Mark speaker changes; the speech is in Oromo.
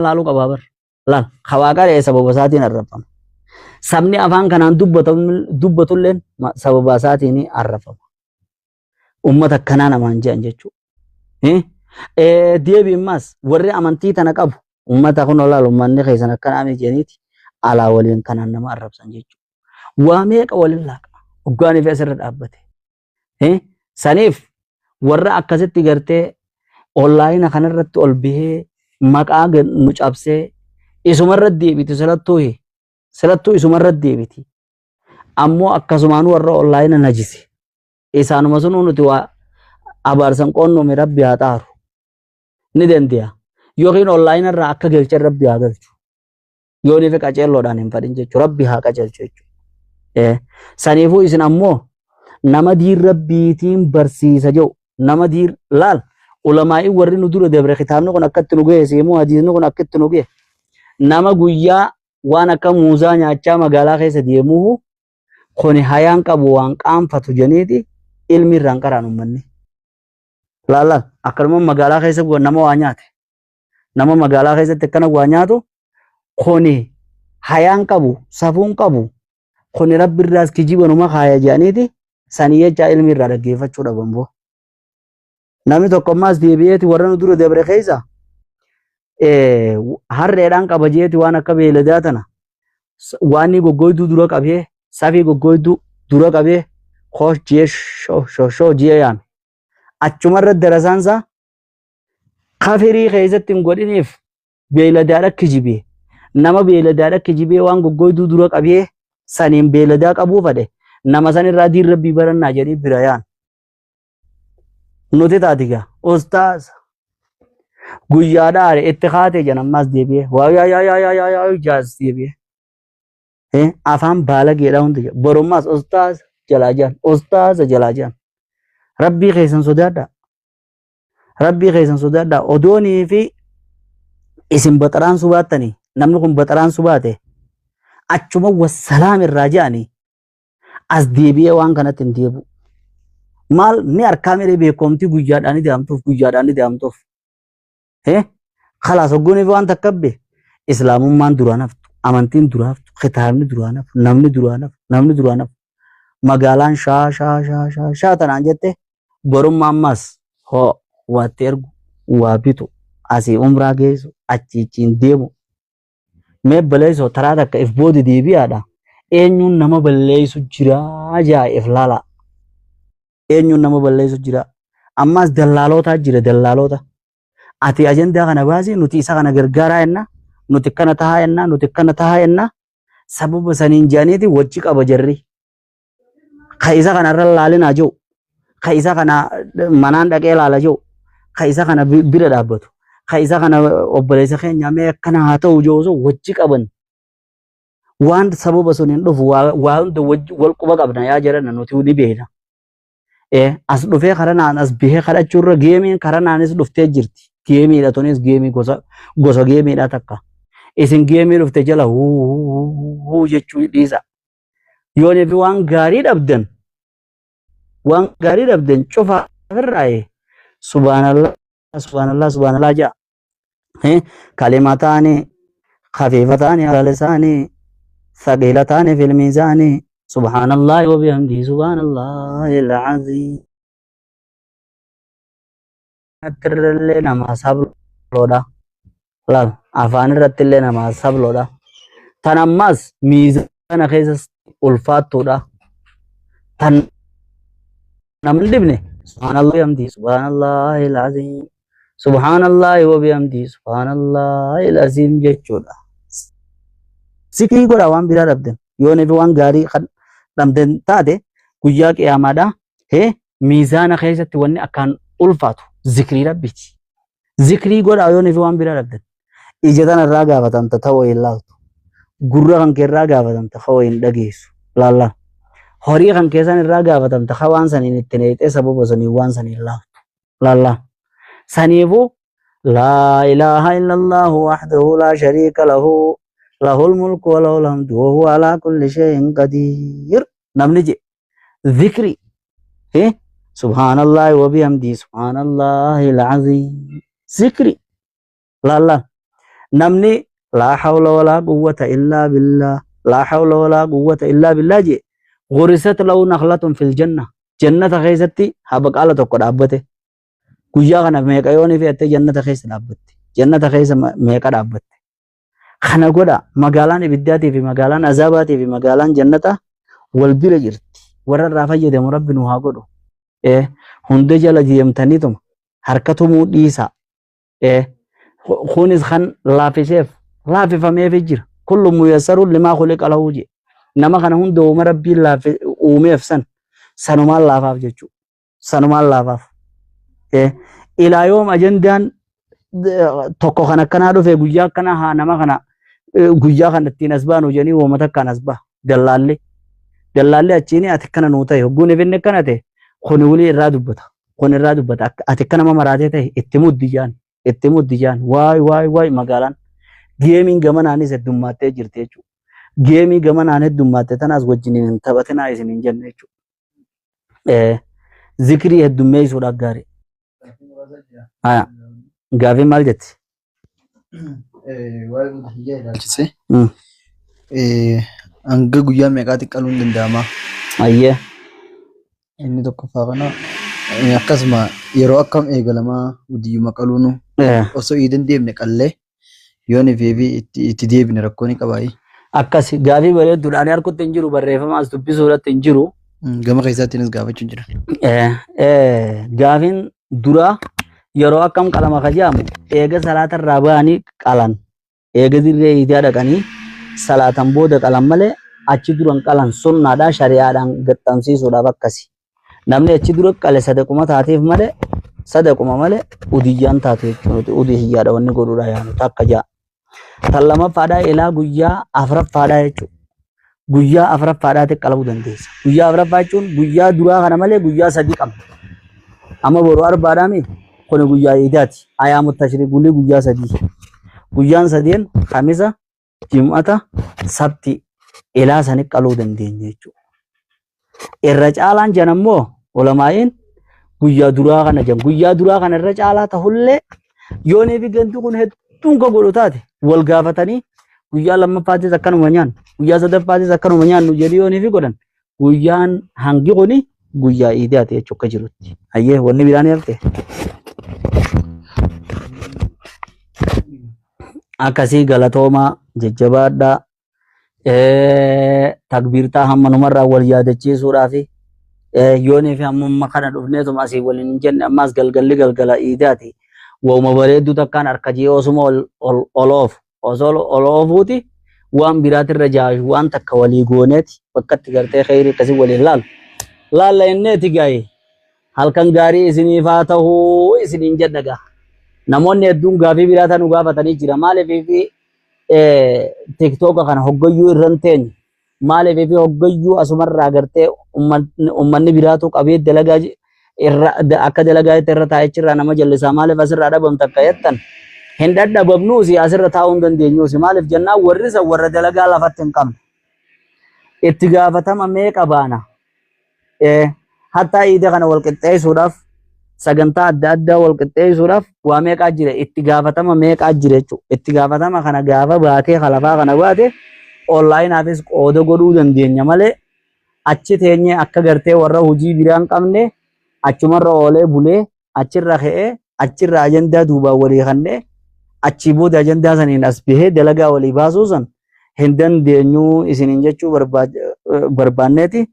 Speaker 1: laalu qababar laal khawaaqa sababa isaatiin arrafama sabni afaan kanaan dubbatulleen sababa isaatiin arrafama ummata akkanaa namaan je'an jechuudha. Deebiin warri amantii tana qabu ummata kun olaal ummanni keessan akkanaa miti jedhaniiti alaa waliin kanaan nama arrabsan jechuudha. Waa meeqa waliin laaqa hoggaanii fi asirra dhaabbate. Saniif warra akkasitti gartee onlaayina kanarratti ol bahee maqaa nu cabsee isumarra deebiti salattuu isumarra deebiti. Ammoo akkasumaan warra onlaayina najise isaanuma sun nuti waa abaarsan qoonnoomi rabbi haa xaaru ni dandeenya. Yookiin onlaayina irraa akka galchan rabbi haa galchu. Yoonii fi qaceelloodhaan hin fadhin jechuudha. Rabbi haa qaceelchu jechuudha. Saniifuu isin ammoo nama diin rabbiitiin barsiisa jiru nama diin laal ulamaa'ii warri nu dura dabre kitaabni kun akkatti nu ga'e seemuu hadiisni kun akkatti nu ga'e nama guyyaa waan akka muuzaa nyaachaa magaalaa keessa deemuu kuni hayaan qabu waan qaanfatu jeniiti ilmi irraan qaraan ummanni. Laal akkanuma magaalaa keessa nama waa nyaate nama magaalaa keessatti akkana waa nyaatu kuni hayaan qabu safuun qabu kuni rabbi irraas kijibanuma kaaya jedhaniiti sanii jecha ilmi irraa dhaggeeffachuu dhaban boo. Namni tokkommaas deebi'eeti warra nu dura dabre keessa harreedhaan qaba jeeti waan akka beeladaa tana waan goggoyduu dura qabee safii goggoyduu dura qabee koosh jee shoo jee yaame achumarra darasaansaa kafirii keessatti hin godhiniif beeladaadha kijibee nama beeladaadha kijibee waan goggoyduu dura qabee saniin beeladaa qabuu fadhe nama san irraa diin rabbii barannaa jedhii bira yaan. Nuti taatiga ustaaz guyyaa dhaare itti kaatee janammaas deebi'ee waa jaas deebi'ee afaan baala geedhaa hundi borummaas ustaaz jalaa jaan ustaaza jalaa jaan rabbii keessan sodaadhaa odoonii fi isin baxaraan subaattanii namni kun baxaraan subaate achuma wassalaam irraa jedhanii as deebi'ee waan kanatti hin deebu. Maal ni harkaa miree beekomtii guyyaadhaan deemtuuf. Khalaas hogguunii fi waan takka be islaamummaan duraan haftu, amantiin duraan haftu, kitaabni duraan haftu, namni duraan haftu. Magaalaan shaa tanaan jette borummaa ammas hoo waatti ergu waa bitu asii umraa geessu achiichiin deemu. Mee balleessoo taraa takka if boodi deebi'aadha. Eenyuun nama balleessu jiraa jaa'eef laala. Eenyuun nama balleessu jira. Ammas dallaalootaa jira dallaalota. Ati ajandaa kana baasii nuti isa kana gargaaraa jenna. Nuti kana tahaa jenna. Sababa saniin jedhaniiti wajji qaba jarri. Ka isa kanarra laalinaa jiru. Ka isa kana manaan dhaqee laala jiru. Ka isa kana bira dhaabbatu. Ka isa kana obboleessa keenya mee akkana haa ta'u jiru wajji qaban. Waan sababa sun hin dhufu waa hunda wal quba qabna yaa jedhan nuti ni beekna. As dhufee karanaan as bihee kadhachuurra geemiin karanaanis dhuftee jirti. Geemiidha tunis geemii gosa geemiidha takka. Isin geemii dhufte jala huu jechuu dhiisa. Yoonii fi waan gaarii dhabdan cufa irraa subhanallah ja'a. Kalimataani khafiifataani ala lisaanii ثقيلتان في الميزان سبحان الله وبحمده سبحان الله العظيم أترلل نما سبلودا لا أفان رتلل نما سبلودا تنمس ميزان خيس ألفات تودا تن نمن دبنه سبحان الله وبحمده سبحان الله العظيم سبحان الله وبحمده سبحان الله العظيم جچودا Sikrii godha waan biraa dhabden yoonii fi waan gaarii dhabden taate guyyaa qiyaamaadha miizaana keessatti wanni akkaan ulfaatu zikrii rabbiiti. Zikrii godha yoonii fi waan biraa dhabden ija tana irraa gaafatamta ta'uu hin laaltu gurra kan kee irraa gaafatamta ta'uu hin dhageessu laalla horii kan keessan irraa gaafatamta waan saniin itti neexee sababa saniin waan saniin laaltu laalla saniifuu laa ilaaha illallah wahdahu laa shariika lahu له الملك وله الحمد وهو على كل شيء قدير نمني ذكري سبحان الله وبحمده سبحان الله العظيم ذكري لا namni laa hawla walaa quwwata illaa billah laa hawla walaa quwwata illaa billah je ghurisat lahu nakhlatun fil janna jannata keessatti habaqaala tokko dhaabbate guyyaa kana meeqa yooni fe'atte jannata keessa dhaabbatte jannata keessa meeqa dhaabbatte kana godha magaalaan ibiddaatii fi magaalaan azaabaatii fi magaalaan jannata wal bira jirti warra irraa fayyadamu rabbi nu haa godhu hunda jala deemtaniituma harkatumuu dhiisa kunis kan laafifameef jira kullu muyassarun limaa khuliqa lahu je nama kana hunda uuma rabbiin uumeef sanumaan laafaaf jechuudha sanumaan laafaaf ilaa yoom ajandaan tokko kan akkanaa dhufe guyyaa akkanaa haa nama kana guyyaa kan ittiin as baanu jedhanii uummata akkaan as baha dallaallee achiini ati akkana nuu ta'e hogguun efinne akkana ta'e kuni wulii irraa dubbata ati akka nama maraatee ta'e itti muddijaan waay magaalaan geemiin gamanaanis heddummattee jirti jechuudha geemii gamanaan heddummatte tanaas wajjiniin taphatinaa isiniin jenne jechuudha zikrii heddummeessuudhaaf gaarii gaafii maal jetti
Speaker 2: hanga guyyaa meeqaatti qaluun danda'ama?
Speaker 1: Ayyee.
Speaker 2: Inni tokkoffaa kana akkasuma yeroo akkam eegalamaa gudiyyuma qaluunu osoo ii dandeemne qallee yoon fi itti deebine rakkoo ni qabaayi.
Speaker 1: Akkasi gaafii bareedduudha ani harkutti hin jiru barreeffama as dubbisuudhaatti hin jiru.
Speaker 2: Gama keessaattiinis gaafachuu jira.
Speaker 1: Gaafiin dura yeroo akkam qalama kajaamu eega salaata irraa ba'anii qalan eega dirree iidaa dhaqanii salaatan booda qalan malee achi duran qalan sunnaadhaa shari'aadhaan gaxxamsiisuudhaaf akkasi. Namni achi dura qale sadaquma taateef malee sadaquma malee udiyyaan taatu jechuudha. Udii hiyyaadha wanni godhuudha yaanu takka ja'a. Tan lammaffaadhaa ilaa guyyaa afuraffaadhaa jechuudha. Guyyaa afuraffaadhaatti qalabuu dandeessa. Guyyaa afuraffaa jechuun guyyaa duraa kana malee guyyaa sadii qabna. Amma boruu arbaadhaami kuni guyyaa iidaati. Ayyaamut tashriiqii guyyaa sadii. Guyyaan sadeen Khamisa, Jim'ata, Sabti ilaa sanii qaluu dandeenya jechuudha. Irra caalaan jan ammoo ulamaa'iin guyyaa duraa kana jan guyyaa duraa kana irra caalaa ta'ullee yoonii fi ganti kun hedduun ka godhu taate wal gaafatanii guyyaa lammaffaattis akkanuma nyaannu guyyaa sadaffaattis akkanuma nyaannu jedhii yoonii fi godhan guyyaan hangi kuni guyyaa iidaati jechuudha akka jirutti. Ayyee wanni biraan hafte. Akkasii galatoomaa jajjabaadhaa takbiirtaa hamma numarraa wal yaadachiisuudhaaf yoonii fi hammummaa kana dhufneetuma asii waliin hin jenne ammaas galgalli galgala iidaati. Wauma bareedduu takkaan harka jee osuma ol oofuuti waan biraatirra jaashu waan takka walii gooneeti bakkatti gartee kheyrii akkasii waliin laalla inneeti gaa'e halkan gaarii isiniif haa ta'uu isiniin jedha gaa. Namoonni hedduun gaafii biraata nu gaafatanii jira maaliif fi tiktoka kana hoggayyuu irran teenye maaliif fi hoggayyuu asumarraa agartee ummanni biraatu qabee dalagaa akka dalagaa itti irra taa'echirraa nama jallisaa maaliif asirraa dhabamta akka jettan hin dadhababnuusi asirra taa'uu hin dandeenyuusi maaliif jennaan warrisa warra dalagaa lafatti hin qabne itti gaafatama meeqa baana hattaa iida kana wal qixxeessuudhaaf sagantaa adda addaa wal qixxeessuudhaaf waa meeqaa jira itti gaafatama meeqaa jira jechuudha. Itti gaafatama kana gaafa baatee kalafaa kana baate onlaayinaafis qooda godhuu dandeenya malee achi teenyee akka gartee warra hojii biraan qabne achumarra oolee bulee achirra ka'ee achirra ajandaa duubaa walii kannee achii booda ajandaa saniin as bahee dalagaa walii baasuu san hin dandeenyu isiniin jechuu barbaanneeti.